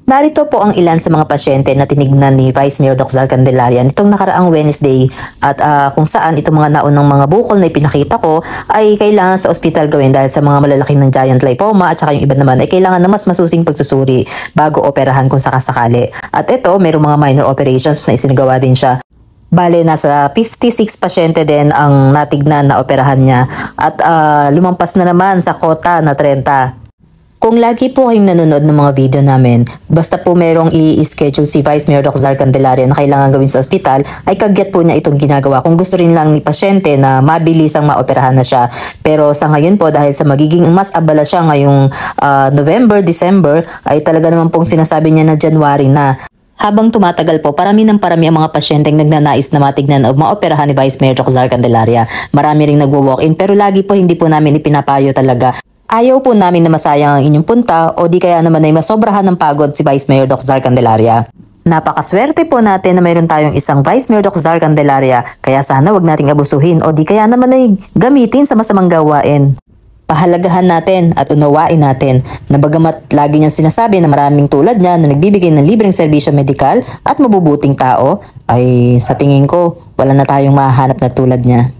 Narito po ang ilan sa mga pasyente na tinignan ni Vice Mayor Doc Zal Candelaria nitong nakaraang Wednesday at kung saan itong mga naunang mga bukol na ipinakita ko ay kailangan sa ospital gawin dahil sa mga malalaki ng giant lipoma at saka yung iba naman ay kailangan na mas masusing pagsusuri bago operahan kung sakasakali. At ito, mayroong mga minor operations na isinagawa din siya. Bale, nasa 56 pasyente din ang natignan na operahan niya at lumampas na naman sa kota na 30. Kung lagi po kayong nanonood ng mga video namin, basta po merong i-schedule si Vice Mayor Doc Zal Candelaria na kailangan gawin sa ospital, ay kagyat po niya itong ginagawa. Kung gusto rin lang ni pasyente na mabilis ang maoperahan na siya. Pero sa ngayon po, dahil sa magiging mas abala siya ngayong November, December, ay talaga naman pong sinasabi niya na January na. Habang tumatagal po, parami ng parami ang mga pasyenteng nagnanais na matignan o maoperahan ni Vice Mayor Doc Zal Candelaria. Marami ring nagwo-walk-in pero lagi po hindi po namin ipinapayo talaga. Ayaw po namin na masayang ang inyong punta o di kaya naman ay masobrahan ng pagod si Vice Mayor Doc Zal Candelaria. Napakaswerte po natin na mayroon tayong isang Vice Mayor Doc Zal Candelaria kaya sana wag nating abusuhin o di kaya naman ay gamitin sa masamang gawain. Pahalagahan natin at unawain natin na bagamat lagi niyang sinasabi na maraming tulad niya na nagbibigay ng libreng serbisyo medikal at mabubuting tao ay sa tingin ko wala na tayong mahahanap na tulad niya.